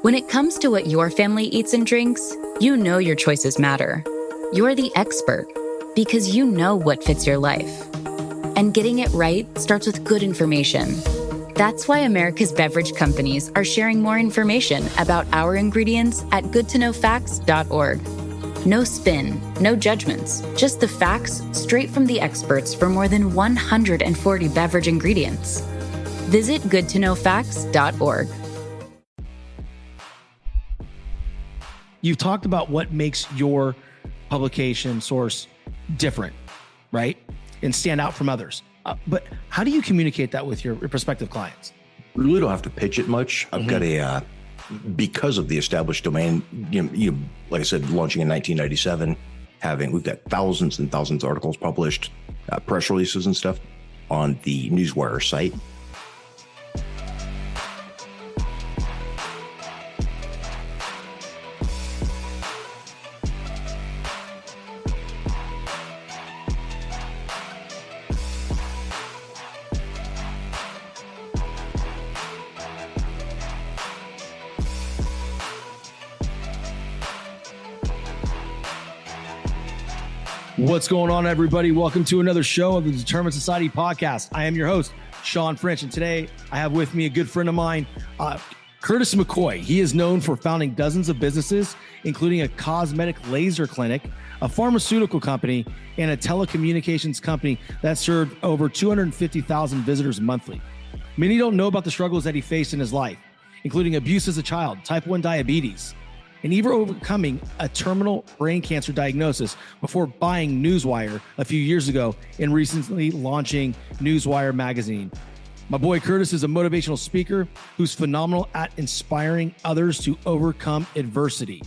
When it comes to what your family eats and drinks, you know your choices matter. You're the expert because you know what fits your life. And getting it right starts with good information. That's why America's beverage companies are sharing more information about our ingredients at goodtoknowfacts.org. No spin, no judgments, just the facts straight from the experts for more than 140 beverage ingredients. Visit goodtoknowfacts.org. You've talked about what makes your publication source different, right? And stand out from others. But how do you communicate that with your prospective clients? We really don't have to pitch it much. I've got because of the established domain, like I said, launching in 1997, we've got thousands and thousands of articles published, press releases and stuff on the Newswire site. What's going on, everybody? Welcome to another show of the Determined Society podcast. I am your host, Shawn French, and today I have with me a good friend of mine, Curtis McCoy. He is known for founding dozens of businesses, including a cosmetic laser clinic, a pharmaceutical company, and a telecommunications company that served over 250,000 visitors monthly. Many don't know about the struggles that he faced in his life, including abuse as a child, type 1 diabetes, and even overcoming a terminal brain cancer diagnosis before buying Newswire a few years ago and recently launching Newswire magazine. My boy Curtis is a motivational speaker who's phenomenal at inspiring others to overcome adversity.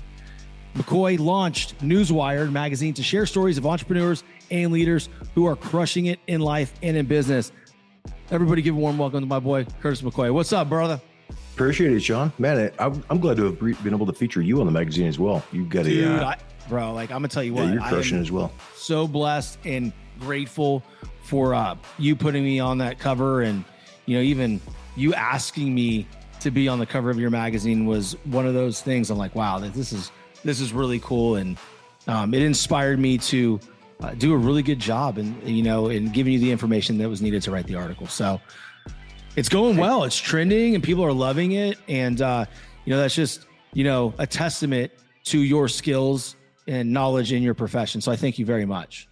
McCoy launched Newswire magazine to share stories of entrepreneurs and leaders who are crushing it in life and in business. Everybody give a warm welcome to my boy Curtis McCoy. What's up, brother? Appreciate it, Shawn. Man, I'm glad to have been able to feature you on the magazine as well. You've got bro, like I'm gonna tell you what, you're crushing as well. So blessed and grateful for you putting me on that cover, and even you asking me to be on the cover of your magazine was one of those things. I'm like, wow, this is really cool, and it inspired me to do a really good job, and in giving you the information that was needed to write the article. So. It's going well. It's trending and people are loving it. And, that's just, a testament to your skills and knowledge in your profession. So I thank you very much.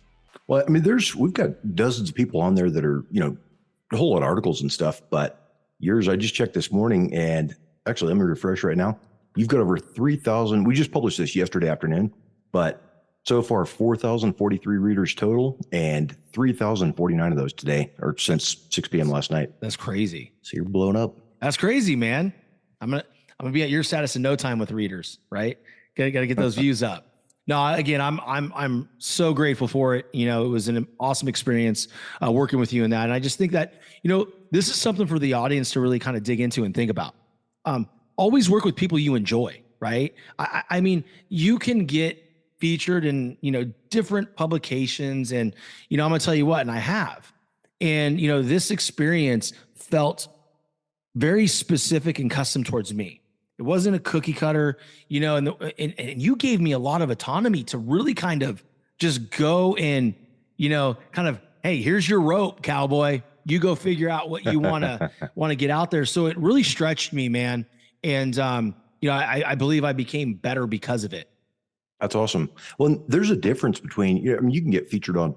Well, I mean, we've got dozens of people on there that are, a whole lot of articles and stuff, but yours, I just checked this morning, and actually, let me refresh right now. You've got over 3,000. We just published this yesterday afternoon, but so far, 4,043 readers total, and 3,049 of those today, or since 6 p.m. last night. That's crazy. So you're blowing up. That's crazy, man. I'm gonna be at your status in no time with readers, right? Gotta get those views up. No, again, I'm so grateful for it. It was an awesome experience working with you in that, and I just think that this is something for the audience to really kind of dig into and think about. Always work with people you enjoy, right? I mean, you can get featured in, different publications, and, I'm going to tell you what, and I have, and, this experience felt very specific and custom towards me. It wasn't a cookie cutter, and you gave me a lot of autonomy to really kind of just go and, kind of, hey, here's your rope, cowboy. You go figure out what you want to get out there. So it really stretched me, man. And, I believe I became better because of it. That's awesome. Well, there's a difference between, you can get featured on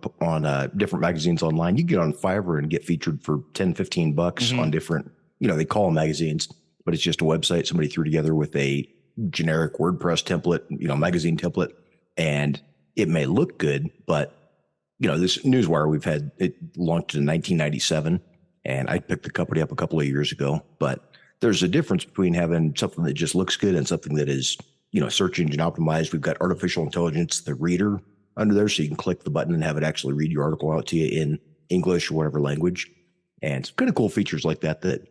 different magazines online. You can get on Fiverr and get featured for $10, $15 on different, they call them magazines, but it's just a website somebody threw together with a generic WordPress template, magazine template, and it may look good, but this Newswire it launched in 1997, and I picked the company up a couple of years ago, but there's a difference between having something that just looks good and something that is search engine optimized. We've got artificial intelligence, the reader under there, so you can click the button and have it actually read your article out to you in English or whatever language. And some kind of cool features like that, it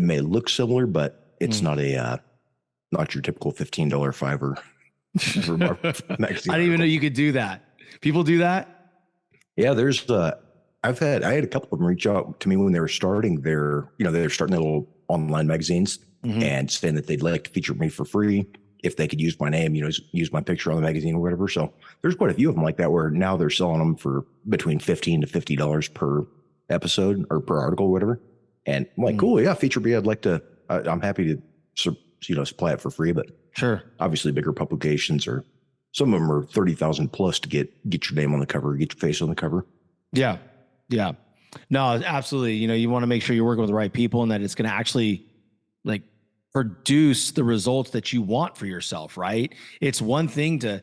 may look similar, but it's not your typical $15 Fiverr magazine. I didn't even know you could do that. People do that? Yeah, I had a couple of them reach out to me when they were starting they were starting their little online magazines. and saying that they'd like to feature me for free if they could use my name, use my picture on the magazine or whatever. So there's quite a few of them like that where now they're selling them for between $15 to $50 per episode or per article, or whatever. And I'm like, cool. Yeah. Feature me. I'm happy to, supply it for free, but sure. Obviously bigger publications or some of them are 30,000 plus to get your name on the cover, get your face on the cover. Yeah. Yeah. No, absolutely. You want to make sure you're working with the right people and that it's going to actually like produce the results that you want for yourself, right? It's one thing to,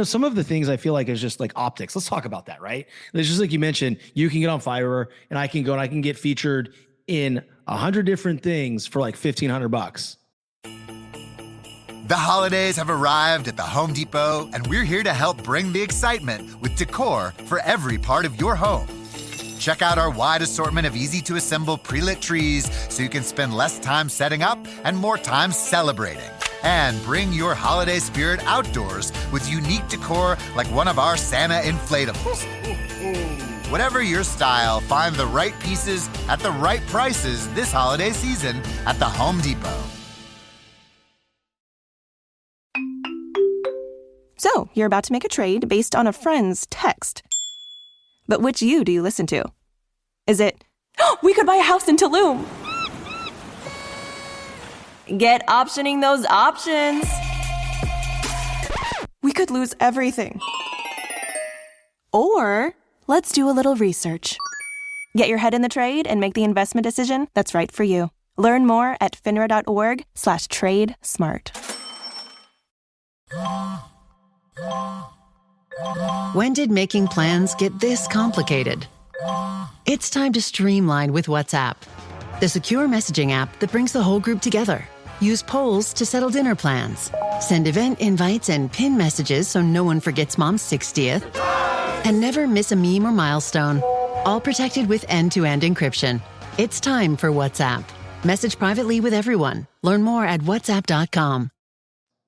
some of the things I feel like is just like optics. Let's talk about that, right? It's just like you mentioned, you can get on Fiverr and I can go and I can get featured in 100 different things for like $1,500. The holidays have arrived at the Home Depot, and we're here to help bring the excitement with decor for every part of your home. Check out our wide assortment of easy-to-assemble pre-lit trees so you can spend less time setting up and more time celebrating. And bring your holiday spirit outdoors with unique decor like one of our Santa inflatables. Whatever your style, find the right pieces at the right prices this holiday season at the Home Depot. So, you're about to make a trade based on a friend's text. But which you do you listen to? Is it, we could buy a house in Tulum? Get optioning those options. We could lose everything. Or, let's do a little research. Get your head in the trade and make the investment decision that's right for you. Learn more at finra.org/trade-smart. When did making plans get this complicated? It's time to streamline with WhatsApp, the secure messaging app that brings the whole group together. Use polls to settle dinner plans. Send event invites and pin messages so no one forgets Mom's 60th. And never miss a meme or milestone. All protected with end-to-end encryption. It's time for WhatsApp. Message privately with everyone. Learn more at whatsapp.com.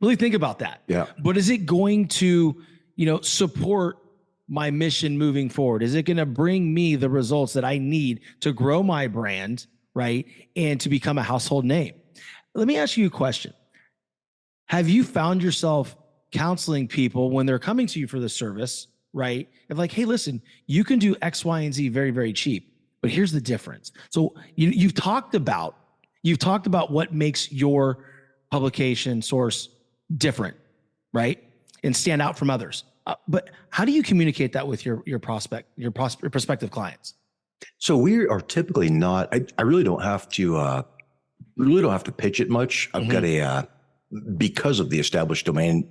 Really think about that. Yeah. But is it going to, support my mission moving forward? Is it going to bring me the results that I need to grow my brand, right? And to become a household name? Let me ask you a question. Have you found yourself counseling people when they're coming to you for the service, right? Of like, hey, listen, you can do X, Y, and Z very, very cheap, but here's the difference. So you've talked about what makes your publication source different, right? And stand out from others. But how do you communicate that with your prospective clients? So we are typically not, I really don't have to pitch it much. I've got because of the established domain,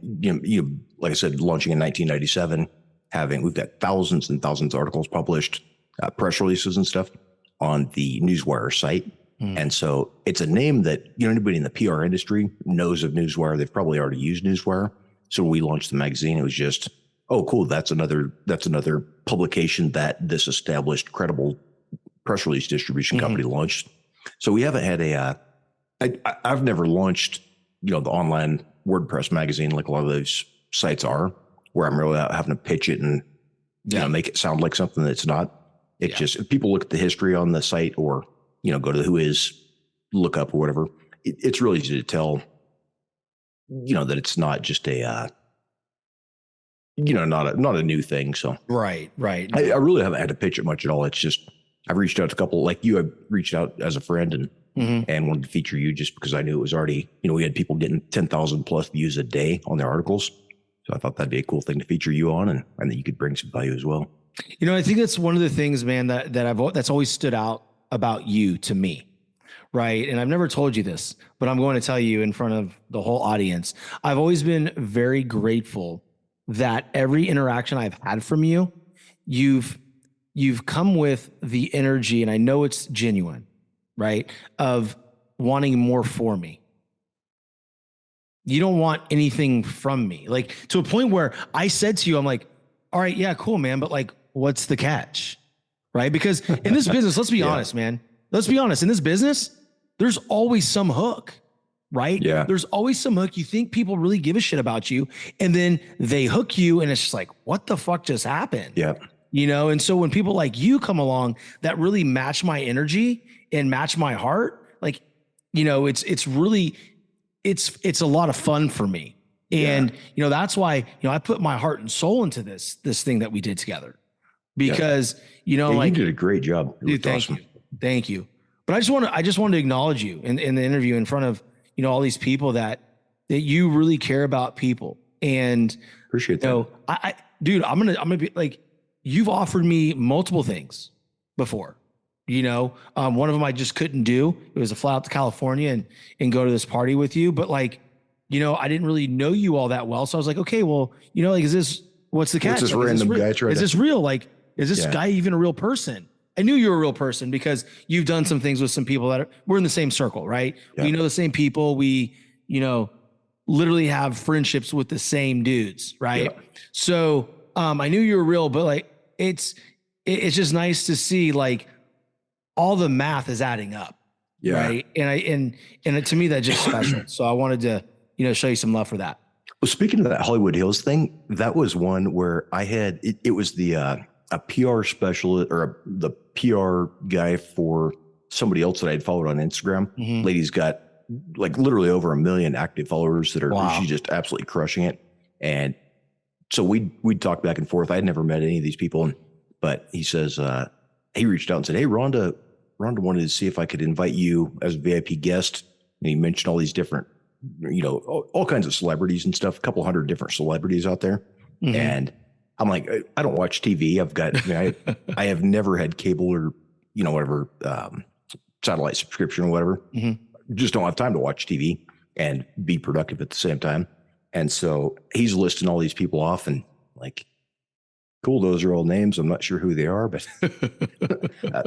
like I said, launching in 1997, we've got thousands and thousands of articles published, press releases and stuff on the Newswire site. And so it's a name that, anybody in the PR industry knows of Newswire. They've probably already used Newswire. So when we launched the magazine, it was just, oh, cool. That's another publication that this established credible press release distribution company launched. So we haven't had I've never launched, the online WordPress magazine like a lot of those sites are, where I'm really out having to pitch it and make it sound like something that's not. It's just, if people look at the history on the site or, go to the Who Is lookup or whatever, it's really easy to tell, that it's not just a, not a new thing. So Right. I really haven't had to pitch it much at all. It's just, I've reached out to a couple, like you, I've reached out as a friend and wanted to feature you just because I knew it was already, we had people getting 10,000 plus views a day on their articles. So I thought that'd be a cool thing to feature you on and that you could bring some value as well. I think that's one of the things, man, that's always stood out about you to me. Right. And I've never told you this, but I'm going to tell you in front of the whole audience. I've always been very grateful that every interaction I've had from you, you've come with the energy, and I know it's genuine, right, of wanting more for me. You don't want anything from me, like to a point where I said to you, I'm like, all right, yeah, cool, man. But like, what's the catch? Right. Because in this business, let's be honest, man, let's be honest. In this business, there's always some hook, right? Yeah. There's always some hook. You think people really give a shit about you, and then they hook you, and it's just like, what the fuck just happened? Yeah. And so when people like you come along that really match my energy and match my heart, like it's really, it's a lot of fun for me. And, that's why, I put my heart and soul into this thing that we did together because, you did a great job. Dude, thank you. But I just want to acknowledge you in the interview in front of, all these people that you really care about people. And appreciate that. Dude, I'm going to be like, you've offered me multiple things before, one of them I just couldn't do. It was to fly out to California and go to this party with you. But like, I didn't really know you all that well. So I was like, okay, well, what's the catch? What's this random guy trying Is this real? Like, is this guy even a real person? I knew you were a real person because you've done some things with some people we're in the same circle, right? Yeah. We know the same people. We, literally have friendships with the same dudes, right? Yeah. So I knew you were real, but like, it's just nice to see like all the math is adding up. Yeah. Right. And to me, that's just special. So I wanted to, show you some love for that. Well, speaking of that Hollywood Hills thing, that was one where I had, it was a PR specialist or the PR guy for somebody else that I had followed on Instagram. Mm-hmm. Lady's got like literally over 1 million active followers that are, she's just absolutely crushing it. And so we'd talk back and forth. I had never met any of these people, but he says, he reached out and said, "Hey, Rhonda wanted to see if I could invite you as a VIP guest." And he mentioned all these different, all kinds of celebrities and stuff, a couple hundred different celebrities out there. Mm-hmm. And I'm like, I don't watch TV. I've got, I have never had cable or, whatever, satellite subscription or whatever. Mm-hmm. Just don't have time to watch TV and be productive at the same time. And so he's listing all these people off and like, cool. Those are all names. I'm not sure who they are, but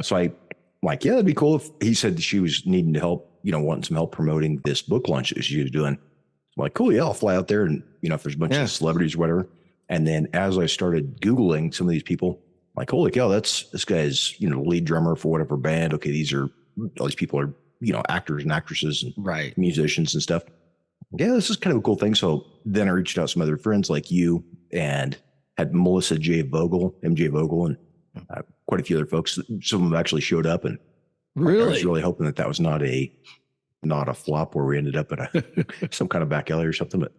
so I'm like, yeah, that'd be cool. If he said she was needing help, wanting some help promoting this book launch that she was doing. I'm like, cool. Yeah, I'll fly out there. And, if there's a bunch of celebrities or whatever. And then as I started Googling some of these people, I'm like, holy cow, this guy's, the lead drummer for whatever band. Okay. All these people are, actors and actresses and musicians and stuff. Yeah, this is kind of a cool thing. So then I reached out to some other friends like you and had Melissa MJ Vogel, and quite a few other folks. Some of them actually showed up, and I was really hoping that was not a flop where we ended up at some kind of back alley or something. But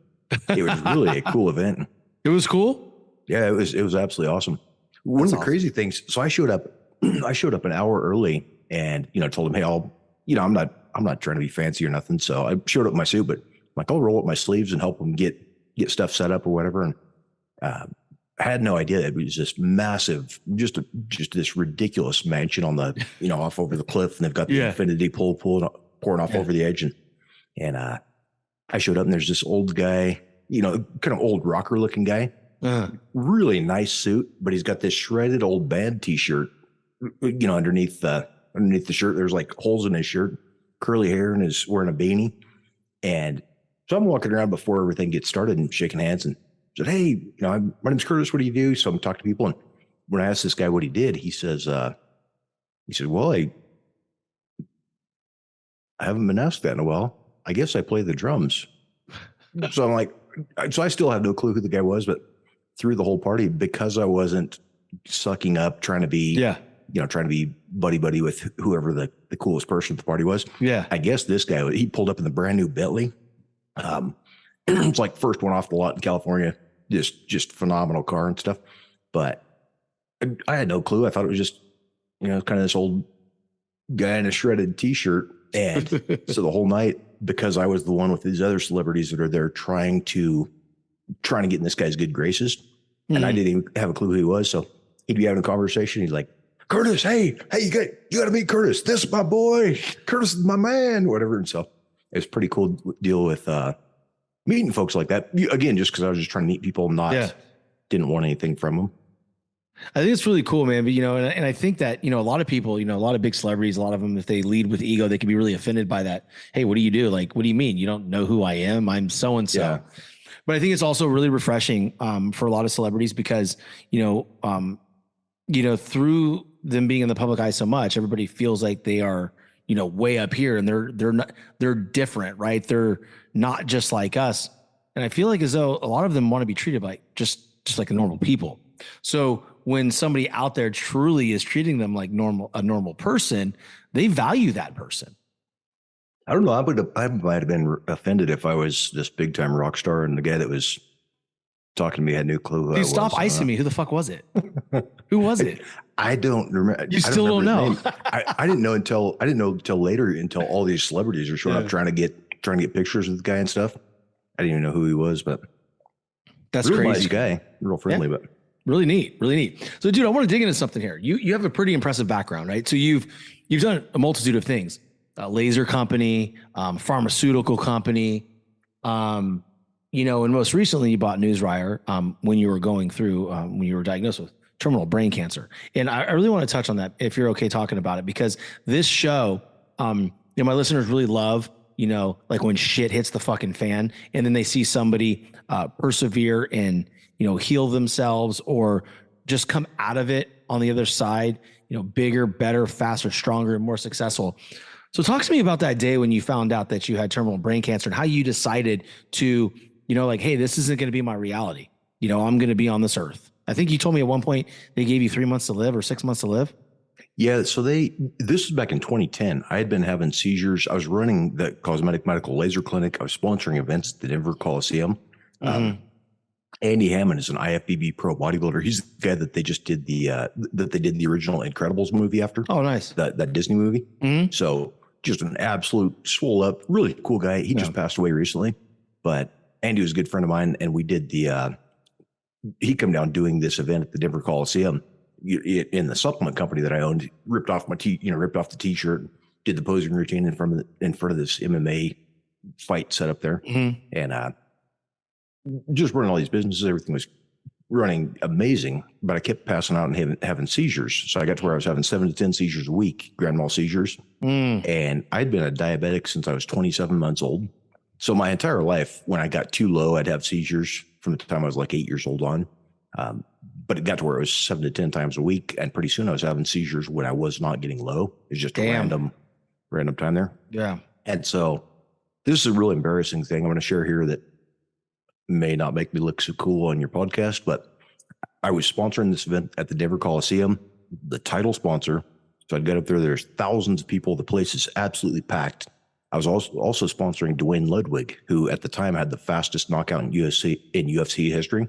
it was really a cool event. It was cool. Yeah, it was absolutely awesome. One of the crazy things. So I showed up an hour early, and told him, hey, I'm not trying to be fancy or nothing. So I showed up in my suit, but like, I'll roll up my sleeves and help them get stuff set up or whatever. And I had no idea that it was this massive, just this ridiculous mansion on the, off over the cliff, and they've got the infinity pool pouring off over the edge. And I showed up, and there's this old guy, kind of old rocker looking guy, really nice suit, but he's got this shredded old band t-shirt, underneath the shirt. There's like holes in his shirt, curly hair, and is wearing a beanie. And so I'm walking around before everything gets started and shaking hands and said, hey, my name's Curtis. What do you do? So I'm talking to people. And when I asked this guy what he did, he said, well, I haven't been asked that in a while. I guess I play the drums. So I'm like, so I still have no clue who the guy was, but through the whole party, because I wasn't sucking up, trying to be, trying to be buddy with whoever the coolest person at the party was. Yeah. I guess this guy, he pulled up in the brand new Bentley. It's like first one off the lot in California, just phenomenal car and stuff. But I had no clue. I thought it was just, kind of this old guy in a shredded t-shirt. And so the whole night, because I was the one with these other celebrities that are there trying to get in this guy's good graces. Mm-hmm. And I didn't even have a clue who he was. So he'd be having a conversation. He's like, Curtis, hey, you got to meet Curtis. This is my boy. Curtis is my man, whatever. And so it's pretty cool deal with meeting folks like that. Again, just because I was just trying to meet people, didn't want anything from them. I think it's really cool, man. But, and I think that, a lot of people, a lot of big celebrities, a lot of them, if they lead with ego, they can be really offended by that. Hey, what do you do? Like, what do you mean? You don't know who I am? I'm so-and-so. Yeah. But I think it's also really refreshing for a lot of celebrities because, through them being in the public eye so much, everybody feels like they are, way up here, and they're different, right? They're not just like us. And I feel like as though a lot of them want to be treated like just like normal people. So when somebody out there truly is treating them like a normal person, they value that person. I don't know. I might have been offended if I was this big time rock star and the guy that was talking to me had no clue who I Dude, was. stop icing me. Who the fuck was it? Who was it? I don't remember. You still don't know. I didn't know until later, until all these celebrities are showing up trying to get pictures of the guy and stuff. I didn't even know who he was, but that's real crazy. Nice guy, real friendly, but really neat, really neat. So, dude, I want to dig into something here. You have a pretty impressive background, right? So you've done a multitude of things: a laser company, pharmaceutical company, and most recently you bought Newswire when you were going through when you were diagnosed with terminal brain cancer. And I really want to touch on that if you're okay talking about it, because this show, my listeners really love, like when shit hits the fucking fan and then they see somebody persevere and, heal themselves or just come out of it on the other side, bigger, better, faster, stronger, and more successful. So talk to me about that day when you found out that you had terminal brain cancer and how you decided to, hey, this isn't going to be my reality. I'm going to be on this earth. I think you told me at one point they gave you 3 months to live or 6 months to live. Yeah. So this is back in 2010. I had been having seizures. I was running the Cosmetic Medical Laser Clinic. I was sponsoring events at the Denver Coliseum. Andy Hammond is an IFBB pro bodybuilder. He's the guy that they just did the original Incredibles movie after. Oh, nice. That Disney movie. So just an absolute swole up, really cool guy. He just passed away recently, but Andy was a good friend of mine. And we did he come down doing this event at the Denver Coliseum in the supplement company that I owned, ripped off the t-shirt, did the posing routine in front of this MMA fight set up there. And, just running all these businesses, everything was running amazing, but I kept passing out and having seizures. So I got to where I was having 7 to 10 seizures a week, grand mal seizures. And I'd been a diabetic since I was 27 months old. So my entire life, when I got too low, I'd have seizures from the time I was like 8 years old on. But it got to where it was 7 to 10 times a week. And pretty soon I was having seizures when I was not getting low. It's just a random time there. Yeah. And so this is a real embarrassing thing I'm going to share here that may not make me look so cool on your podcast, but I was sponsoring this event at the Denver Coliseum, the title sponsor. So I'd get up there. There's thousands of people. The place is absolutely packed. I was also sponsoring Dwayne Ludwig, who at the time had the fastest knockout in UFC history.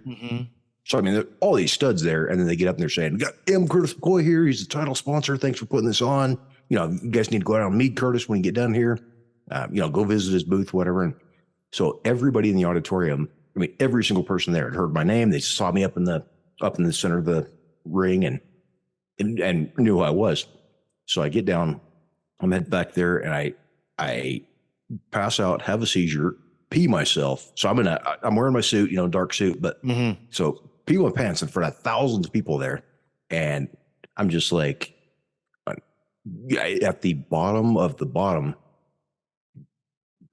So, I mean, all these studs there, and then they get up and they're saying, "We got M. Curtis McCoy here. He's the title sponsor. Thanks for putting this on. You guys need to go out and meet Curtis when you get done here. Go visit his booth, whatever." And so everybody in the auditorium, I mean, every single person there had heard my name. They saw me up in the center of the ring and knew who I was. So I get down, I'm heading back there, and I pass out, have a seizure, pee myself. So I'm wearing my suit, dark suit, but so pee my pants in front of thousands of people there. And I'm just like at the bottom of the bottom.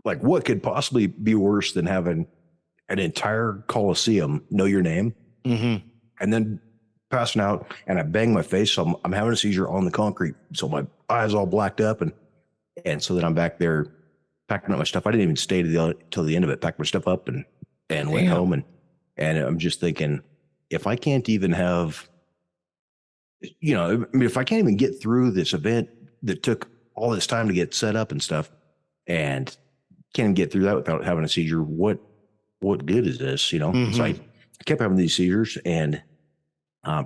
Like, what could possibly be worse than having an entire Coliseum know your name and then passing out, and I bang my face. So I'm having a seizure on the concrete. So my eyes all blacked up. And so then I'm back there packing up my stuff. I didn't even stay till the end of it, packed my stuff up and went home. And I'm just thinking, if I can't even have, if I can't even get through this event that took all this time to get set up and stuff, and can't even get through that without having a seizure, what good is this? So I kept having these seizures, and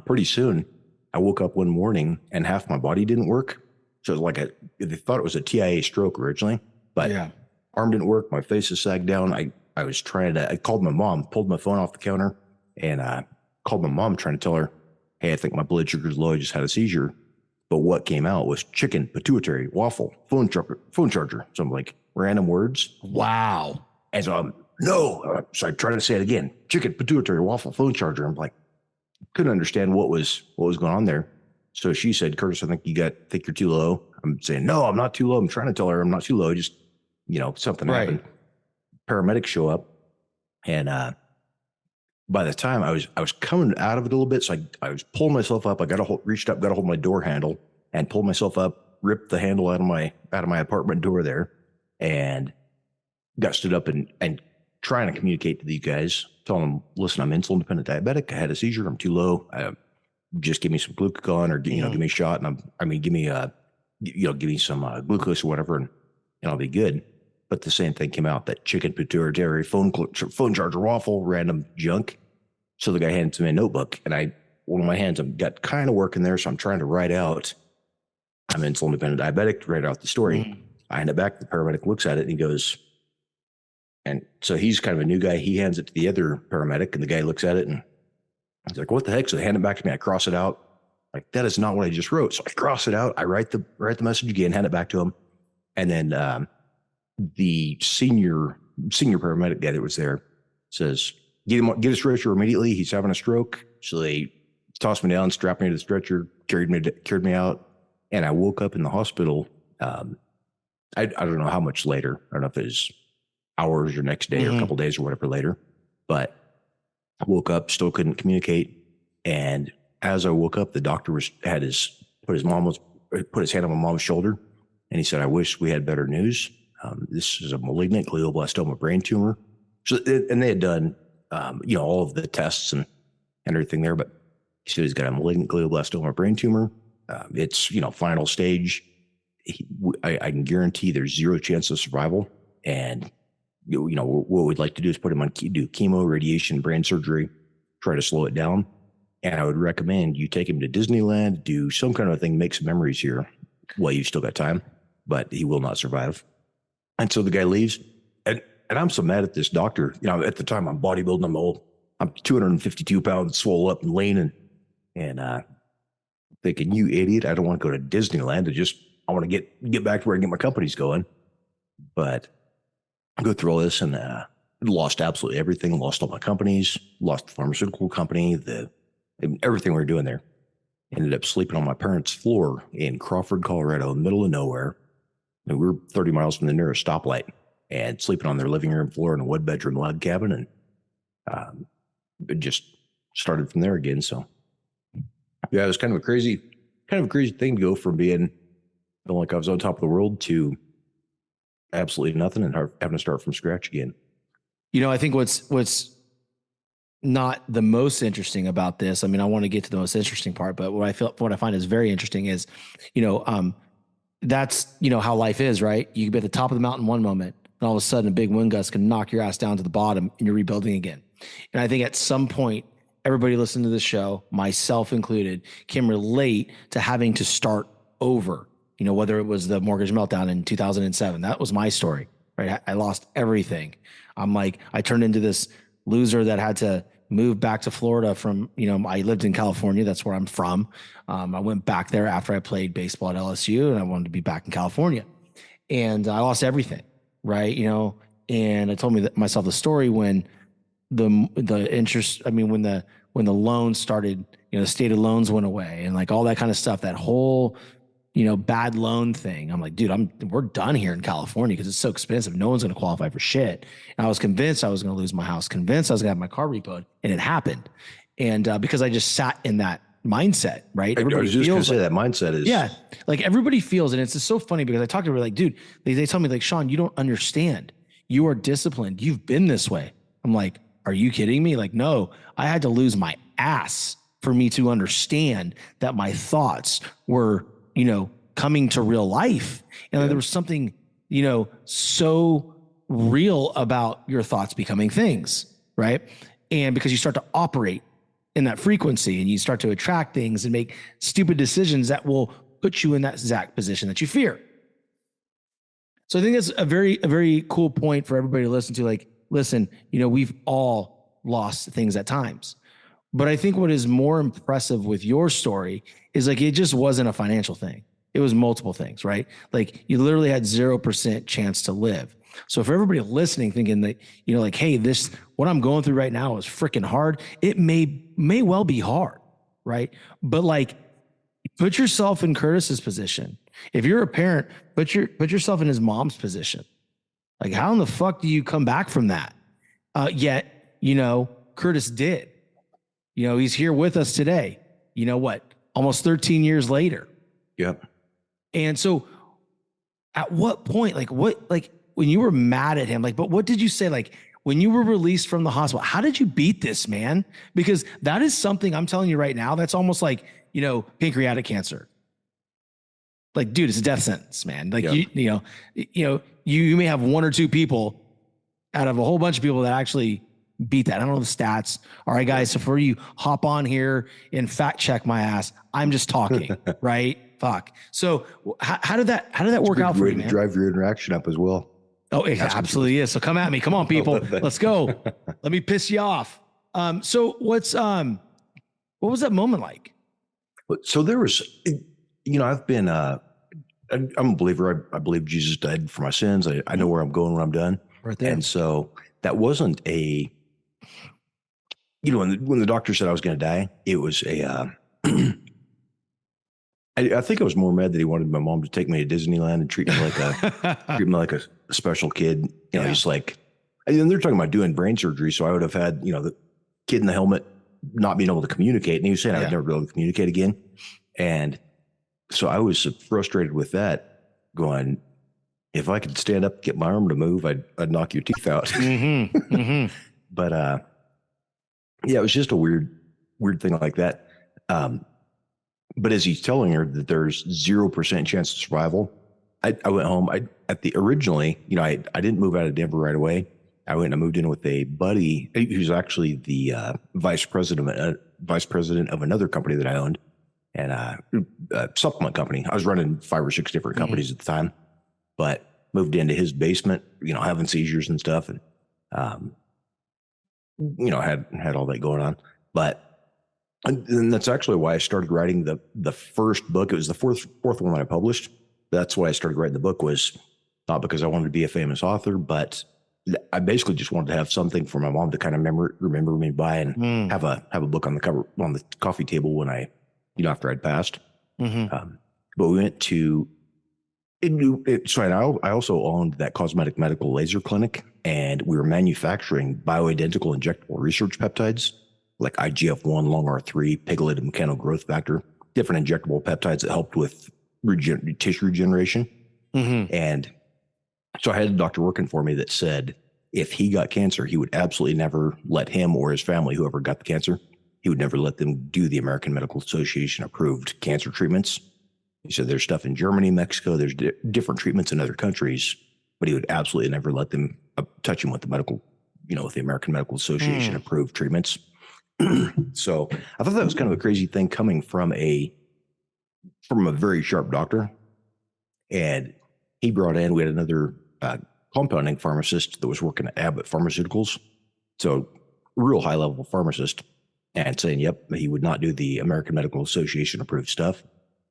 pretty soon I woke up one morning and half my body didn't work. So it was like they thought it was a TIA stroke originally, but arm didn't work. My face is sagged down. I was I called my mom, pulled my phone off the counter, and called my mom trying to tell her, "Hey, I think my blood sugar's low. I just had a seizure." But what came out was chicken, pituitary, waffle, phone charger. So I'm like, random words. Wow. And so no. So I tried to say it again. Chicken, pituitary, waffle, phone charger. I'm like, couldn't understand what was going on there. So she said, "Curtis, I think think you're too low." I'm saying, "No, I'm not too low." I'm trying to tell her I'm not too low. Just, something happened. Paramedics show up. And by the time I was coming out of it a little bit, so I was pulling myself up. I reached up, got a hold of my door handle and pulled myself up, ripped the handle out of my apartment door there, and got stood up and trying to communicate to these guys, telling them, "Listen, I'm insulin dependent diabetic. I had a seizure. I'm too low. Just give me some glucagon or give me a shot, and give me some glucose or whatever." And and I'll be good. But the same thing came out, that chicken pituitary phone charger waffle, random junk. So the guy hands me a notebook, and one of my hands, I've got kind of working there. So I'm trying to write out, I'm insulin dependent diabetic, to write out the story. Mm-hmm. I hand it back. The paramedic looks at it and he goes, and so he's kind of a new guy. He hands it to the other paramedic, and the guy looks at it and he's like, what the heck? So they hand it back to me. I cross it out. Like, that is not what I just wrote. So I cross it out. I write the message again, hand it back to him. And then the senior paramedic guy that was there says, get a stretcher immediately. He's having a stroke. So they tossed me down, strapped me to the stretcher, carried me out. And I woke up in the hospital. I don't know how much later. I don't know if it was hours or next day or a couple days or whatever later, but I woke up, still couldn't communicate. And as I woke up, the doctor put his hand on my mom's shoulder, and he said, I wish we had better news. This is a malignant glioblastoma brain tumor. So, and they had done, all of the tests and everything there, but he said he's got a malignant glioblastoma brain tumor. It's, final stage. I can guarantee there's zero chance of survival. And, what we'd like to do is put him on, do chemo, radiation, brain surgery, try to slow it down. And I would recommend you take him to Disneyland, do some kind of a thing, make some memories here while you've still got time, but he will not survive. And so the guy leaves, and I'm so mad at this doctor. At the time I'm bodybuilding, I'm 252 pounds, swole up and lean, and thinking, you idiot, I don't want to go to Disneyland. I want to get back to where I get my companies going. But I go through all this and lost absolutely everything, lost all my companies, lost the pharmaceutical company, everything we were doing there. Ended up sleeping on my parents' floor in Crawford, Colorado, middle of nowhere. And we were 30 miles from the nearest stoplight, and sleeping on their living room floor in a one bedroom log cabin. And it just started from there again. So yeah, it was kind of a crazy thing to go from feeling like I was on top of the world to absolutely nothing and having to start from scratch again. I think what's not the most interesting about this, I want to get to the most interesting part, but what I find is very interesting is, that's, how life is, right? You can be at the top of the mountain one moment, and all of a sudden a big wind gust can knock your ass down to the bottom and you're rebuilding again. And I think at some point, everybody listening to this show, myself included, can relate to having to start over. Whether it was the mortgage meltdown in 2007, that was my story, right? I lost everything. I turned into this loser that had to move back to Florida from, I lived in California. That's where I'm from. I went back there after I played baseball at LSU, and I wanted to be back in California, and I lost everything. Right. And I told myself the story when the interest, when the loans started, the state of loans went away and like all that kind of stuff, that whole, bad loan thing. I'm like, dude, we're done here in California because it's so expensive. No one's going to qualify for shit. And I was convinced I was going to lose my house, convinced I was going to have my car repoed, and it happened. And because I just sat in that mindset, right? Everybody, I was just going to say that mindset is. Yeah. Like everybody feels, and it's just so funny because I talk to everybody like, dude, they tell me like, Shawn, you don't understand. You are disciplined. You've been this way. I'm like, are you kidding me? Like, no, I had to lose my ass for me to understand that my thoughts were, coming to real life. And there was something, so real about your thoughts becoming things, right? And because you start to operate in that frequency and you start to attract things and make stupid decisions that will put you in that exact position that you fear. So I think that's a very cool point for everybody to listen to. Like, listen, we've all lost things at times. But I think what is more impressive with your story is like, it just wasn't a financial thing. It was multiple things, right? Like you literally had 0% chance to live. So for everybody listening, thinking that, like, hey, what I'm going through right now is freaking hard. It may well be hard, right? But like, put yourself in Curtis's position. If you're a parent, put yourself in his mom's position. Like, how in the fuck do you come back from that? Yet, Curtis did. He's here with us today. Almost 13 years later. Yep. And so at what point, when you were mad at him, but what did you say? Like when you were released from the hospital, how did you beat this, man? Because that is something I'm telling you right now. That's almost like, pancreatic cancer. Like, dude, it's a death sentence, man. Like, Yep. you may have one or two people out of a whole bunch of people that actually beat that. I don't know the stats. All right, guys. So for you, hop on here and fact check my ass. I'm just talking, right? Fuck. So how did that work out for you, man? Drive your interaction up as well. Oh, it absolutely is. So come at me. Come on, people. Let's go. Let me piss you off. So what was that moment like? So there was, I've been, I'm a believer. I believe Jesus died for my sins. I know where I'm going when I'm done. Right there. And so that wasn't when the doctor said I was going to die, it was I think I was more mad that he wanted my mom to take me to Disneyland and treat me like a special kid. Just like, and they're talking about doing brain surgery. So I would have had, the kid in the helmet not being able to communicate. And he was saying I would never be able to communicate again. And so I was frustrated with that, going, if I could stand up, get my arm to move, I'd knock your teeth out. Mm-hmm. Mm-hmm. But it was just a weird thing like that. But as he's telling her that there's 0% chance of survival, I went home. Originally, I didn't move out of Denver right away. I went and I moved in with a buddy who's actually the vice president of another company that I owned, and a supplement company. I was running 5 or 6 different companies at the time, but moved into his basement, having seizures and stuff, and had all that going on. But and that's actually why I started writing the first book. It was the fourth one that I published. That's why I started writing the book, was not because I wanted to be a famous author, but I basically just wanted to have something for my mom to kind of remember me by, and have a book on the coffee table when after I'd passed. Mm-hmm. But we went to I also owned that cosmetic medical laser clinic, and we were manufacturing bioidentical injectable research peptides like IGF-1, long R3, pegylated mechanical growth factor, different injectable peptides that helped with tissue regeneration. Mm-hmm. And so I had a doctor working for me that said if he got cancer, he would absolutely never let him or his family, whoever got the cancer, he would never let them do the American Medical Association approved cancer treatments. He said there's stuff in Germany, Mexico, there's different treatments in other countries, but he would absolutely never let them touch him with the with the American Medical Association approved treatments. So I thought that was kind of a crazy thing coming from a very sharp doctor. And he brought in, we had another compounding pharmacist that was working at Abbott Pharmaceuticals. So real high level pharmacist, and saying, yep, he would not do the American Medical Association approved stuff.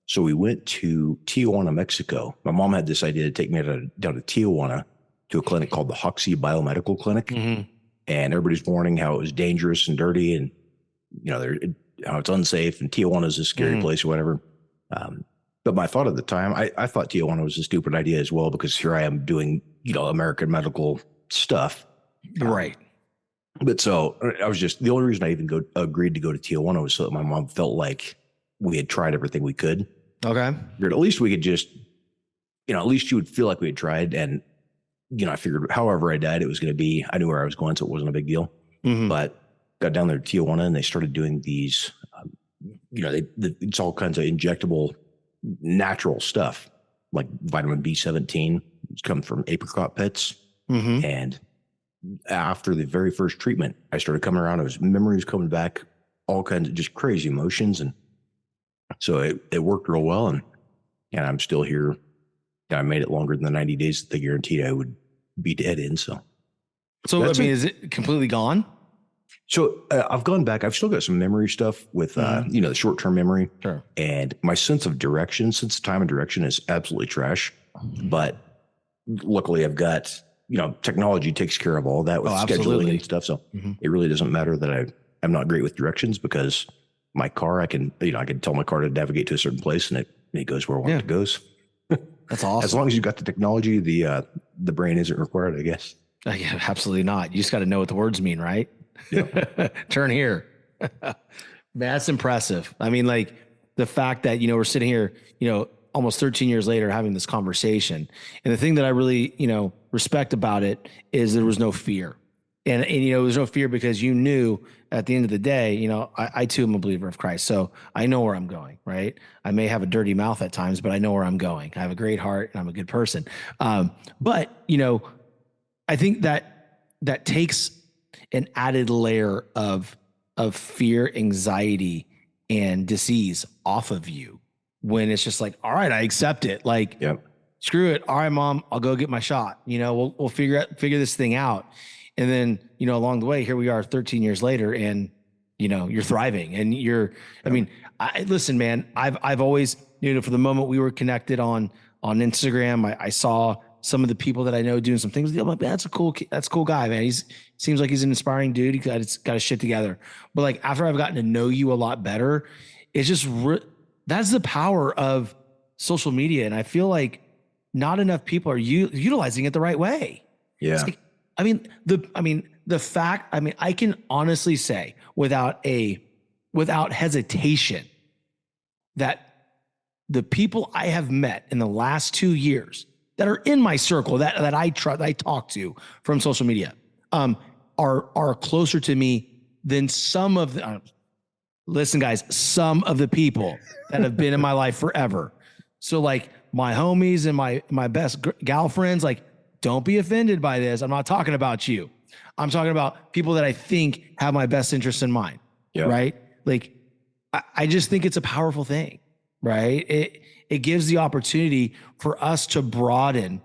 So we went to Tijuana, Mexico. My mom had this idea to take me down to Tijuana to a clinic called the Hoxie Biomedical Clinic. Mm-hmm. And everybody's warning how it was dangerous and dirty, and how it's unsafe, and Tijuana is a scary place or whatever. But my thought at the time, I thought Tijuana was a stupid idea as well, because here I am doing American medical stuff, right? But so I was the only reason I even agreed to go to Tijuana was so that my mom felt like we had tried everything we could. Okay, at least we could just, at least she would feel like we had tried, and I figured however I died, it was going to be, I knew where I was going, so it wasn't a big deal. Mm-hmm. But got down there to Tijuana, and they started doing these, it's all kinds of injectable, natural stuff, like vitamin B17, which comes from apricot pits. Mm-hmm. And after the very first treatment, I started coming around. Memories coming back, all kinds of just crazy emotions. And so it worked real well. And I'm still here. I made it longer than the 90 days that they guaranteed I would be dead in. So is it completely gone? So I've gone back. I've still got some memory stuff with, the short-term memory. Sure. And my sense of direction, sense of time and direction, is absolutely trash. But luckily I've got, technology takes care of all that with scheduling and stuff. So it really doesn't matter that I'm not great with directions, because my car, I can tell my car to navigate to a certain place, and it goes where I want it to go. That's awesome. As long as you've got the technology, the brain isn't required, I guess. Yeah, absolutely not. You just got to know what the words mean, right? Yeah. Turn here. Man, that's impressive. I mean, like the fact that, we're sitting here, almost 13 years later having this conversation. And the thing that I really, respect about it is there was no fear. And there's no fear because you knew at the end of the day, I too am a believer of Christ. So I know where I'm going, right? I may have a dirty mouth at times, but I know where I'm going. I have a great heart and I'm a good person. But I think that takes an added layer of fear, anxiety, and disease off of you when it's just like, all right, I accept it. Like, Yep. Screw it. All right, Mom, I'll go get my shot. We'll figure this thing out. And then, along the way, here we are 13 years later and, you're thriving and listen, man, I've always, for the moment we were connected on Instagram, I saw some of the people that I know doing some things. I'm like, man, that's a cool guy, man. Seems like he's an inspiring dude. He got his shit together. But like, after I've gotten to know you a lot better, it's just, that's the power of social media. And I feel like not enough people are utilizing it the right way. Yeah. Like, the fact, I can honestly say without hesitation that the people I have met in the last 2 years that are in my circle that I talk to from social media, are closer to me than some of the, listen guys, some of the people that have been in my life forever. So like my homies and my best gal friends, like, don't be offended by this. I'm not talking about you. I'm talking about people that I think have my best interest in mind. Yeah. Right. Like, I just think it's a powerful thing, right? It gives the opportunity for us to broaden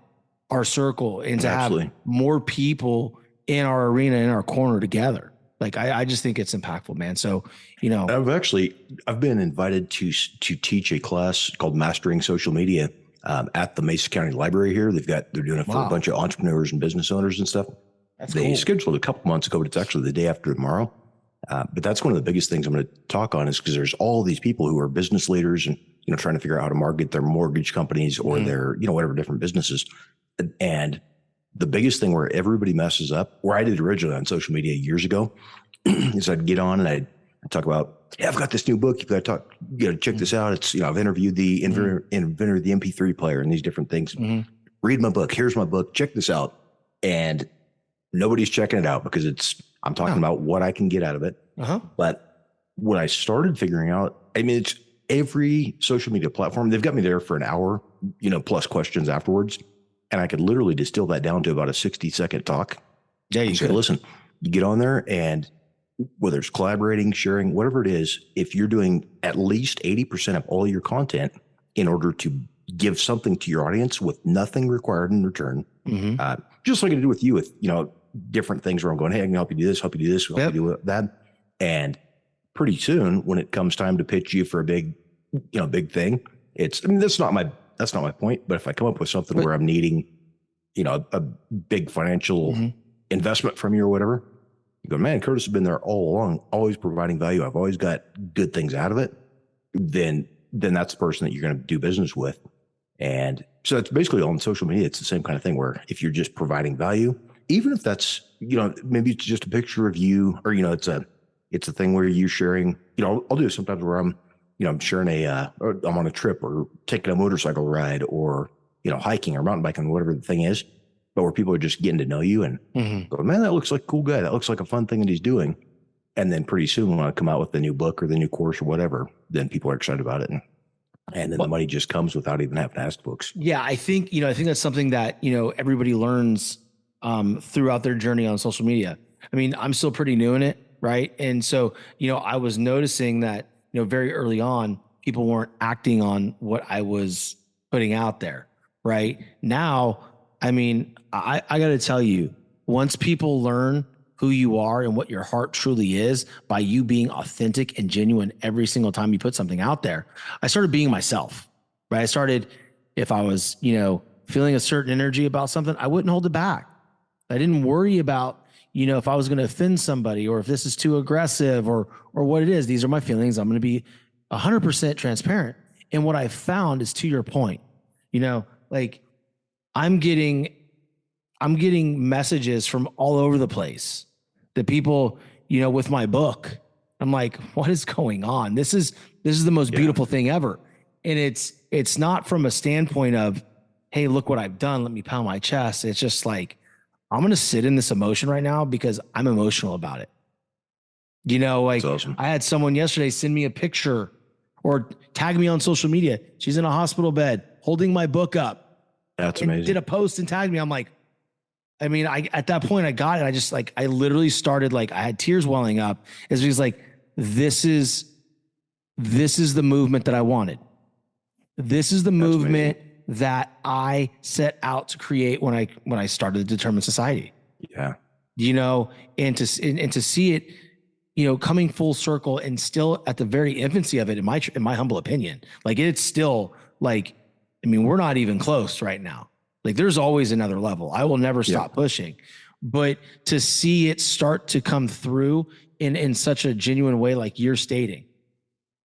our circle and to Absolutely. have more people in our arena, in our corner together. Like, I just think it's impactful, man. So, I've been invited to teach a class called Mastering Social Media at the Mesa County Library here. They're doing it for a bunch of entrepreneurs and business owners and stuff. They cool. scheduled a couple months ago, but it's actually the day after tomorrow. But that's one of the biggest things I'm going to talk on is because there's all these people who are business leaders and, trying to figure out how to market their mortgage companies or their, whatever different businesses. And the biggest thing where everybody messes up, where I did originally on social media years ago, is I'd get on and I'd talk about, I've got this new book. You got to check this out. It's, I've interviewed the inventor of the MP3 player and these different things. Read my book. Here's my book. Check this out. And nobody's checking it out because I'm talking about what I can get out of it. But when I started figuring out, it's every social media platform, they've got me there for an hour, plus questions afterwards. And I could literally distill that down to about a 60-second talk. Yeah, you could listen. You get on there and whether it's collaborating, sharing, whatever it is, if you're doing at least 80% of all your content in order to give something to your audience with nothing required in return, just like I do with you with, different things where I'm going, hey, I can help you do this, help you do this, help you do that. And pretty soon when it comes time to pitch you for a big thing, that's not my point. But if I come up with something where I'm needing, a big financial investment from you or whatever, you go, man, Curtis has been there all along, always providing value. I've always got good things out of it. Then that's the person that you're going to do business with. And so it's basically on social media. It's the same kind of thing where if you're just providing value, even if that's, maybe it's just a picture of you or, it's a thing where you're sharing, I'll do it sometimes where I'm sharing or I'm on a trip or taking a motorcycle ride or, hiking or mountain biking, whatever the thing is, but where people are just getting to know you and go, man, that looks like a cool guy. That looks like a fun thing that he's doing. And then pretty soon when I come out with the new book or the new course or whatever, then people are excited about it. And then the money just comes without even having to ask folks. Yeah. I think that's something that, everybody learns throughout their journey on social media. I'm still pretty new in it. Right. And so, I was noticing that, very early on, people weren't acting on what I was putting out there. Right now, I got to tell you, once people learn who you are and what your heart truly is by you being authentic and genuine every single time you put something out there, I started being myself, right? I started, if I was, feeling a certain energy about something, I wouldn't hold it back. I didn't worry about, if I was going to offend somebody or if this is too aggressive or what it is. These are my feelings. I'm going to be 100% transparent. And what I found is, to your point, like I'm getting messages from all over the place that people, with my book, I'm like, what is going on? This is the most beautiful thing ever. And it's not from a standpoint of, hey, look what I've done. Let me pound my chest. It's just like, I'm going to sit in this emotion right now because I'm emotional about it. You know, like awesome. I had someone yesterday send me a picture or tag me on social media. She's in a hospital bed holding my book up. That's amazing. Did a post and tagged me. I'm like, I mean, at that point I got it. I just like, I literally started like, I had tears welling up. It's because like, this is the movement that I wanted. This is the movement that I set out to create when I started the Determined Society. Yeah. You know, and to see it, you know, coming full circle and still at the very infancy of it, in my humble opinion, like it's still like, I mean, we're not even close right now. Like there's always another level. I will never stop pushing, but to see it start to come through in such a genuine way, like you're stating,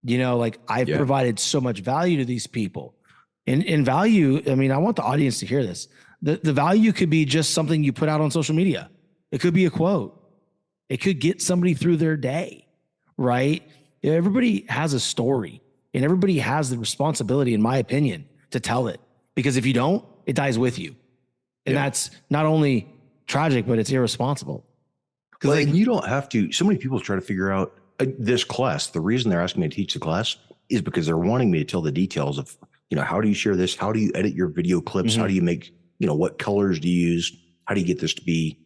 you know, like I've provided so much value to these people. In value, I mean, I want the audience to hear this. The value could be just something you put out on social media. It could be a quote. It could get somebody through their day, right? Everybody has a story and everybody has the responsibility, in my opinion, to tell it. Because if you don't, it dies with you. And that's not only tragic, but it's irresponsible. Well, like, you don't have to. So many people try to figure out this class. The reason they're asking me to teach the class is because they're wanting me to tell the details of, you know, how do you share this? How do you edit your video clips? How do you make, you know, what colors do you use? How do you get this to be?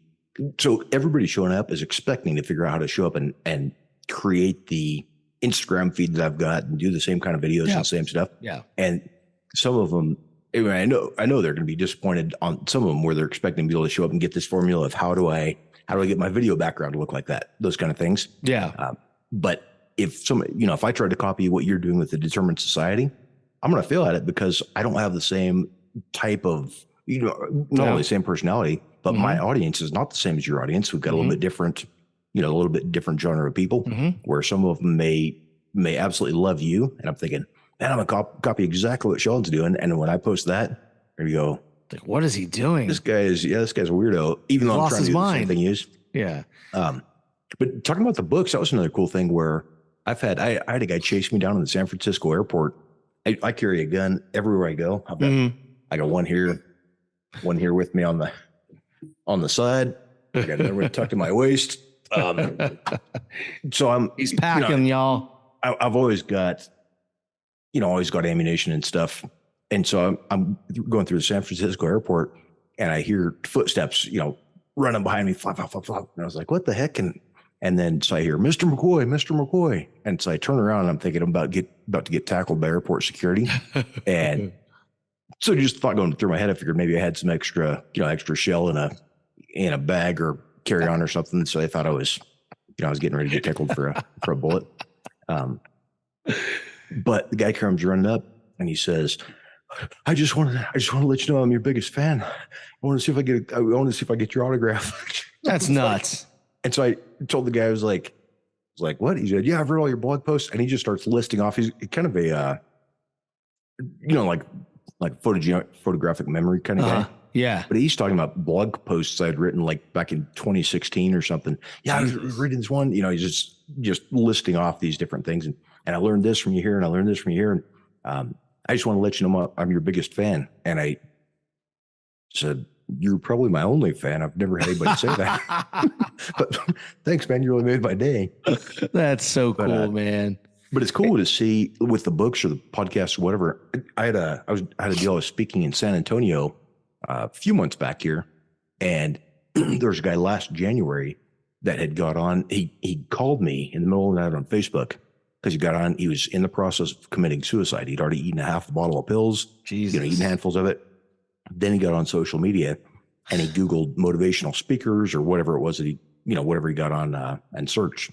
So everybody showing up is expecting to figure out how to show up and create the Instagram feed that I've got and do the same kind of videos and same stuff. Yeah. And some of them, I mean, I know they're going to be disappointed on some of them where they're expecting to be able to show up and get this formula of how do I get my video background to look like that? Those kind of things. Yeah. But if if I tried to copy what you're doing with the Determined Society, I'm going to fail at it because I don't have the same type of, you know, not only the same personality, but my audience is not the same as your audience. We've got a little bit different, you know, a little bit different genre of people where some of them may absolutely love you. And I'm thinking, man, I'm going to copy exactly what Shawn's doing. And when I post that, there you go. Like, what is he doing? This guy's a weirdo, even though I'm trying to do the same thing he is. Yeah. But talking about the books, that was another cool thing where I had a guy chase me down in the San Francisco airport. I carry a gun everywhere I go. I got one here with me on the side. I got another one tucked in my waist. So he's packing, y'all. I've always got ammunition and stuff. And so I'm going through the San Francisco airport and I hear footsteps, you know, running behind me, flop, flop, flop, flop. And I was like, what the heck? And then so I hear, Mr. McCoy. And so I turn around and I'm thinking I'm about to get tackled by airport security. And so just thought going through my head, I figured maybe I had some extra shell in a bag or carry on or something. So I thought I was getting ready to get tackled for a bullet. But the guy comes running up and he says, I just want to let you know I'm your biggest fan. I want to see if I get your autograph. That's nuts. And so I told the guy, I was like, what? He said, yeah, I've read all your blog posts. And he just starts listing off. He's kind of a, like photographic memory kind of guy. Yeah. But he's talking about blog posts I'd written like back in 2016 or something. Yeah, I was reading this one, you know, he's just listing off these different things. And I learned this from you here and I learned this from you here. And I just want to let you know I'm your biggest fan. And I said, you're probably my only fan. I've never had anybody say that. But thanks, man. You really made my day. That's so cool, man. But it's cool to see with the books or the podcasts or whatever. I had a deal. I was speaking in San Antonio a few months back here, and there was a guy last January that had got on. He called me in the middle of the night on Facebook because he got on. He was in the process of committing suicide. He'd already eaten a half a bottle of pills. Jesus. Eaten handfuls of it. Then he got on social media and he Googled motivational speakers or whatever it was that whatever he got on and searched,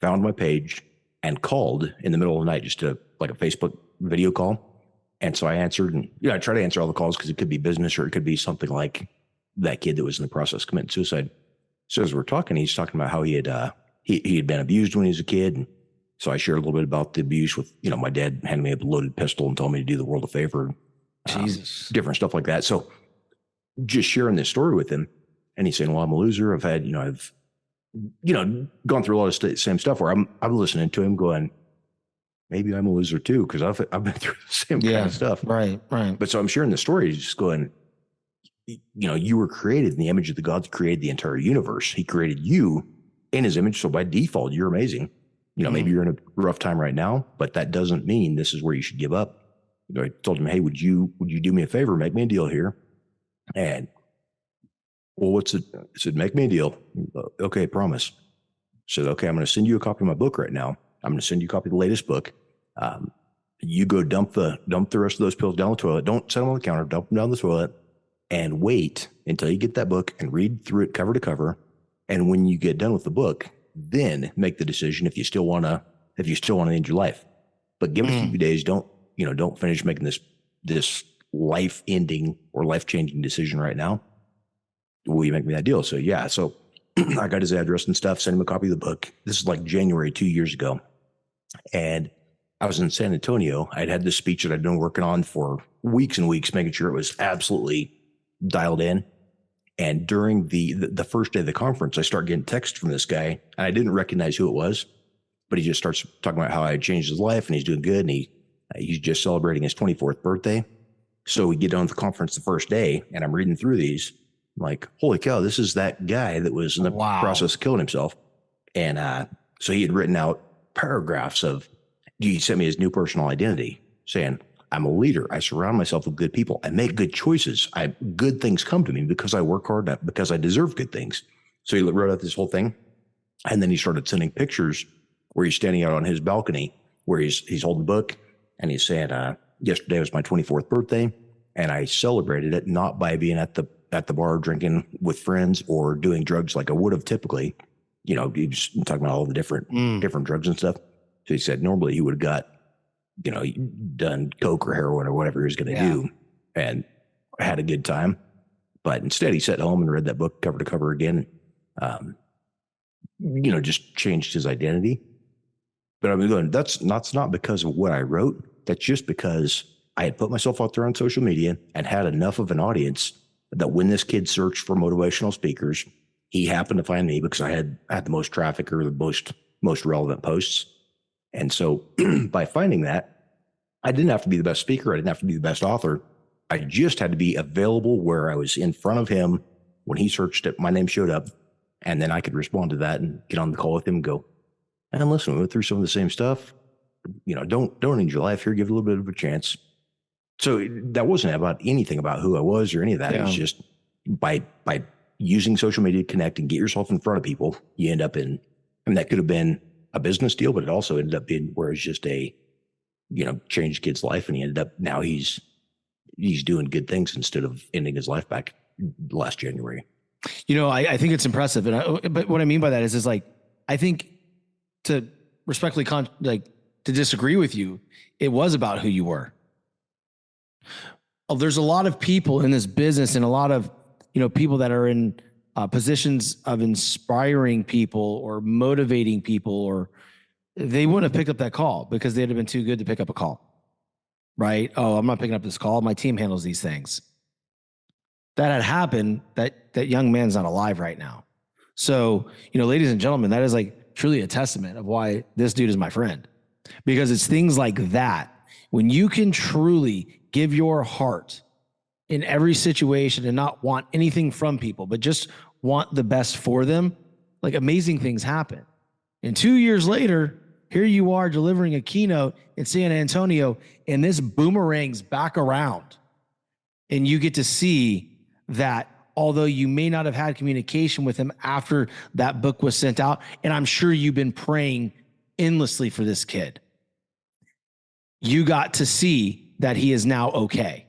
found my page and called in the middle of the night, just like a Facebook video call. And so I answered, and I try to answer all the calls because it could be business or it could be something like that kid that was in the process of committing suicide. So as we're talking, he's talking about how he had been abused when he was a kid. And so I shared a little bit about the abuse with, my dad handed me a loaded pistol and told me to do the world a favor. Jesus. Different stuff like that. So just sharing this story with him, and he's saying, well, I'm a loser. I've had, I've gone through a lot of same stuff where I'm listening to him going, maybe I'm a loser too. Cause I've been through the same kind of stuff. Right. But so I'm sharing the story, just going, you were created in the image of the God that created the entire universe. He created you in his image. So by default, you're amazing. Maybe you're in a rough time right now, but that doesn't mean this is where you should give up. I told him, hey, would you do me a favor? Make me a deal here. And well, what's it? I said, make me a deal. Okay, promise. I said, okay, I'm going to send you a copy of my book right now. I'm going to send you a copy of the latest book. You go dump the rest of those pills down the toilet. Don't set them on the counter. Dump them down the toilet and wait until you get that book and read through it cover to cover. And when you get done with the book, then make the decision if you still want to end your life. But give it a few days. Don't finish making this life ending or life changing decision right now. Will you make me that deal? So yeah. So I got his address and stuff, sent him a copy of the book. This is like January 2 years ago. And I was in San Antonio. I'd had this speech that I'd been working on for weeks and weeks, making sure it was absolutely dialed in. And during the first day of the conference, I started getting texts from this guy, and I didn't recognize who it was, but he just starts talking about how I had changed his life and he's doing good. And he's just celebrating his 24th birthday. So we get done with the conference the first day, and I'm reading through these. I'm like, holy cow, this is that guy that was in the process of killing himself. And so he had written out paragraphs of, he sent me his new personal identity saying, I'm a leader. I surround myself with good people. I make good choices. Good things come to me because I work hard, not because I deserve good things. So he wrote out this whole thing. And then he started sending pictures where he's standing out on his balcony, where he's holding the book. And he's saying, yesterday was my 24th birthday. And I celebrated it not by being at the bar drinking with friends or doing drugs like I would have typically. He's talking about all the different drugs and stuff. So he said normally he would have got, done coke or heroin or whatever he was going to do and had a good time. But instead he sat home and read that book cover to cover again. Just changed his identity. But I'm going, that's not because of what I wrote. That's just because I had put myself out there on social media and had enough of an audience that when this kid searched for motivational speakers, he happened to find me because I had the most traffic or the most relevant posts. And so by finding that, I didn't have to be the best speaker. I didn't have to be the best author. I just had to be available where I was in front of him when he searched it, my name showed up, and then I could respond to that and get on the call with him and go, and listen, we went through some of the same stuff. Don't end your life here. Give it a little bit of a chance. So that wasn't about anything about who I was or any of that. It was just by using social media to connect and get yourself in front of people, you end up in, and that could have been a business deal, but it also ended up being where it's just changed kid's life. And he ended up, now he's doing good things instead of ending his life back last January. I think it's impressive. But what I mean by that is like, I think to respectfully to disagree with you, it was about who you were. There's a lot of people in this business and a lot of, people that are in positions of inspiring people or motivating people, or they wouldn't have picked up that call because they'd have been too good to pick up a call, right? Oh, I'm not picking up this call. My team handles these things. That had happened, that young man's not alive right now. So, ladies and gentlemen, that is like truly a testament of why this dude is my friend, because it's things like that. When you can truly give your heart in every situation and not want anything from people, but just want the best for them, like amazing things happen. And 2 years later, here you are delivering a keynote in San Antonio, and this boomerangs back around. And you get to see that although you may not have had communication with him after that book was sent out, and I'm sure you've been praying endlessly for this kid, you got to see that he is now okay.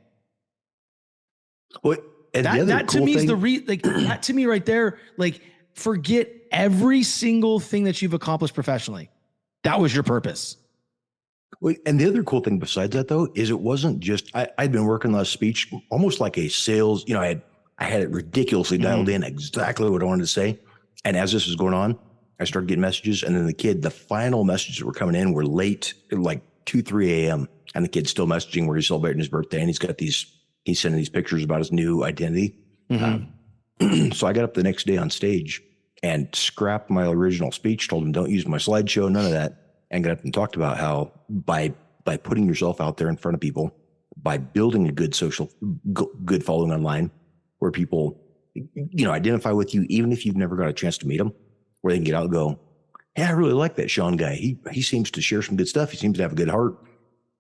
What? And that to me is that to me right there, like, forget every single thing that you've accomplished professionally. That was your purpose. And the other cool thing besides that, though, is it wasn't just, I'd been working on a speech almost like a sales, I had it ridiculously dialed in exactly what I wanted to say. And as this was going on, I started getting messages. And then the final messages that were coming in were late, like 2, 3 a.m. And the kid's still messaging where he's celebrating his birthday. And he's sending these pictures about his new identity. So I got up the next day on stage and scrapped my original speech, told him, don't use my slideshow, none of that. And got up and talked about how by putting yourself out there in front of people, by building a good following online, where people, identify with you, even if you've never got a chance to meet them, where they can get out and go, hey, I really like that Shawn guy. He seems to share some good stuff. He seems to have a good heart.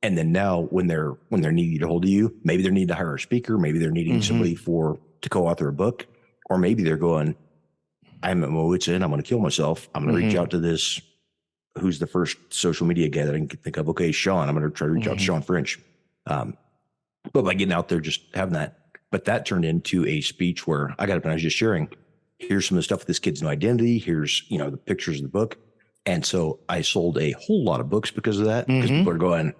And then now when they're needing to get a hold of you, maybe they're needing to hire a speaker, maybe they're needing somebody to co-author a book, or maybe they're going, I'm at my wit's end. I'm going to kill myself. I'm going to reach out to this, who's the first social media guy that I can think of. Okay, Shawn, I'm going to try to reach out to Shawn French. But by getting out there, just having that, but that turned into a speech where I got up and I was just sharing, here's some of the stuff with this kid's new identity. Here's, the pictures of the book. And so I sold a whole lot of books because of that, because people are going,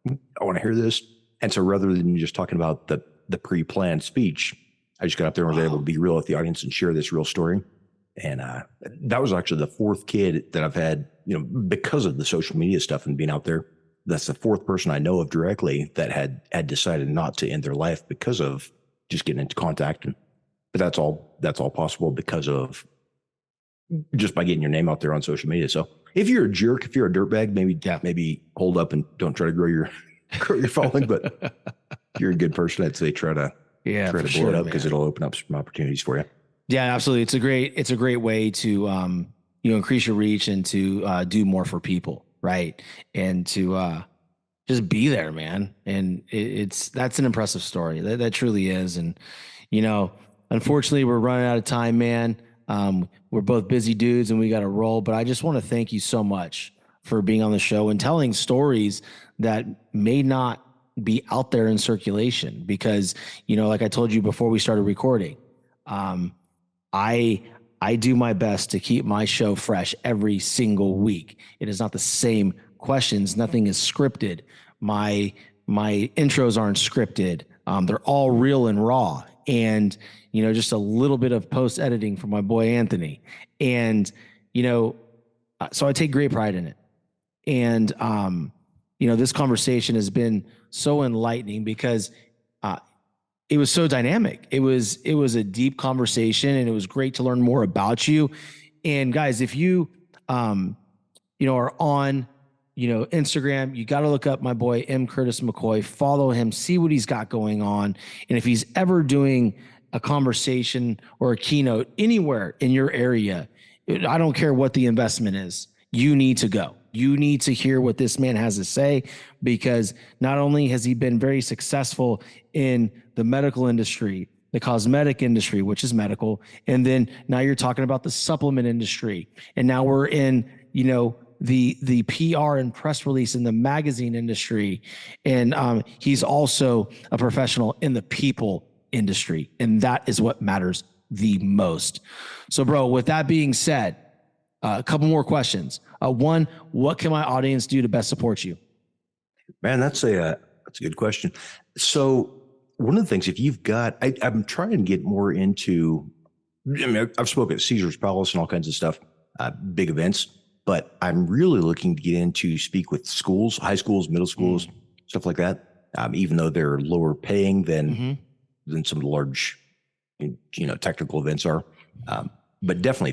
I want to hear this. And so rather than just talking about the pre-planned speech, I just got up there and was able to be real with the audience and share this real story. And that was actually the fourth kid that I've had, because of the social media stuff and being out there. That's the fourth person I know of directly that had decided not to end their life because of just getting into contact. But that's all possible because of just by getting your name out there on social media. So if you're a jerk, if you're a dirtbag, maybe hold up and don't try to grow your following. But if you're a good person, I'd say try to blow it up, because it'll open up some opportunities for you. Yeah, absolutely. It's a great way to increase your reach and to do more for people, right? And to just be there, man. And that's an impressive story. That truly is. And unfortunately, we're running out of time, man. We're both busy dudes and we got to roll. But I just want to thank you so much for being on the show and telling stories that may not be out there in circulation. Because like I told you before we started recording, I do my best to keep my show fresh every single week. It is not the same questions. Nothing is scripted. My intros aren't scripted. They're all real and raw. And, just a little bit of post editing from my boy, Anthony. And, so I take great pride in it. And, this conversation has been so enlightening because, it was so dynamic. It was a deep conversation, and it was great to learn more about you. And guys, if you, are on, Instagram, you got to look up my boy, M. Curtis McCoy, follow him, see what he's got going on. And if he's ever doing a conversation or a keynote anywhere in your area, I don't care what the investment is, you need to go. You need to hear what this man has to say, because not only has he been very successful in the medical industry, the cosmetic industry, which is medical, and then now you're talking about the supplement industry, and now we're in, the PR and press release in the magazine industry, and he's also a professional in the people industry, and that is what matters the most. So, bro, with that being said, a couple more questions. One, what can my audience do to best support you? Man, that's a good question. So one of the things, if you've got, I'm trying to get more into, I've spoken at Caesar's Palace and all kinds of stuff, big events, but I'm really looking to get into speak with schools, high schools, middle schools, stuff like that. Even though they're lower paying than some of the large, technical events are. But definitely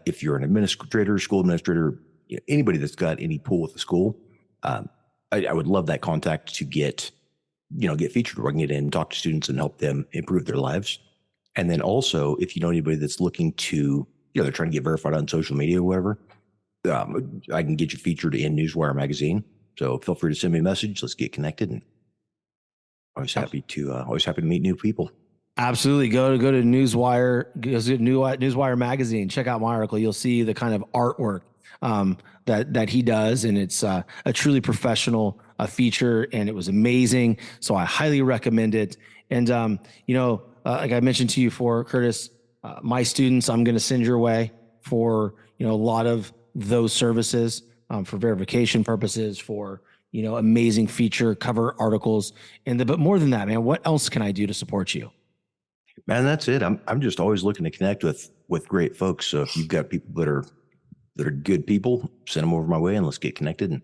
if you're an administrator, school administrator, anybody that's got any pull with the school, I would love that contact to get featured, where I can get in and talk to students and help them improve their lives. And then also, if you know anybody that's looking to, they're trying to get verified on social media or whatever, I can get you featured in Newswire magazine. So feel free to send me a message. Let's get connected. And always happy to meet new people. Absolutely. Go to Newswire, Newswire magazine. Check out my article. You'll see the kind of artwork that he does, and it's a truly professional feature, and it was amazing. So I highly recommend it. And like I mentioned to you before, Curtis, my students, I'm going to send your way for a lot of those services for verification purposes, for amazing feature cover articles, but more than that, man, what else can I do to support you? Man, that's it. I'm just always looking to connect with great folks. So if you've got people that are good people, send them over my way and let's get connected. And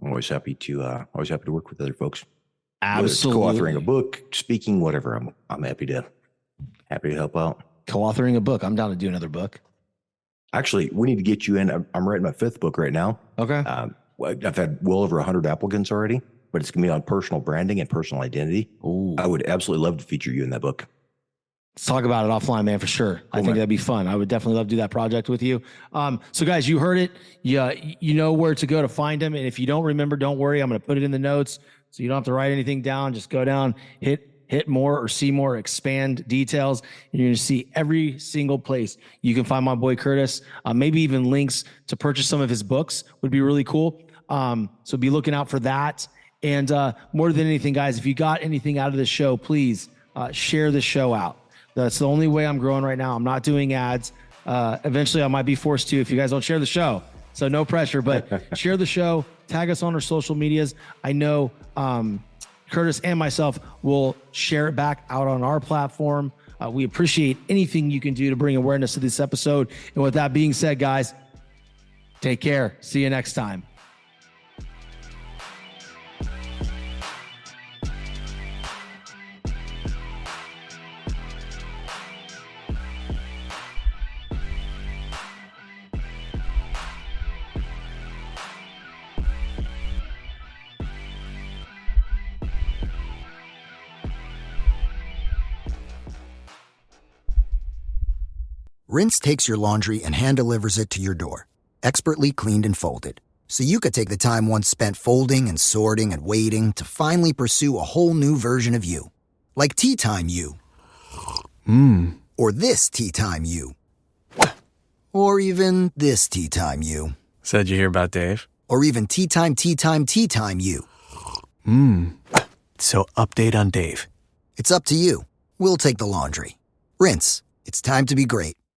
I'm always happy to work with other folks. Absolutely. Whether it's co-authoring a book, speaking, whatever. I'm happy to help out. Co-authoring a book. I'm down to do another book. Actually, we need to get you in. I'm writing my 5th book right now. Okay. I've had well over 100 applicants already, but it's going to be on personal branding and personal identity. Ooh. I would absolutely love to feature you in that book. Let's talk about it offline, man, for sure. I think that'd be fun. I would definitely love to do that project with you. So guys, you heard it. You know where to go to find him. And if you don't remember, don't worry. I'm going to put it in the notes so you don't have to write anything down. Just go down, hit more or see more, expand details. And you're going to see every single place you can find my boy Curtis. Maybe even links to purchase some of his books would be really cool. So be looking out for that. And more than anything, guys, if you got anything out of this show, please share the show out. That's the only way I'm growing right now. I'm not doing ads. Eventually, I might be forced to if you guys don't share the show. So no pressure, but share the show. Tag us on our social medias. I know Curtis and myself will share it back out on our platform. We appreciate anything you can do to bring awareness to this episode. And with that being said, guys, take care. See you next time. Rinse takes your laundry and hand-delivers it to your door, expertly cleaned and folded, so you could take the time once spent folding and sorting and waiting to finally pursue a whole new version of you. Like Tea Time You. Or this Tea Time You. Or even this Tea Time You. Said you hear about Dave? Or even Tea Time You. So update on Dave. It's up to you. We'll take the laundry. Rinse. It's time to be great.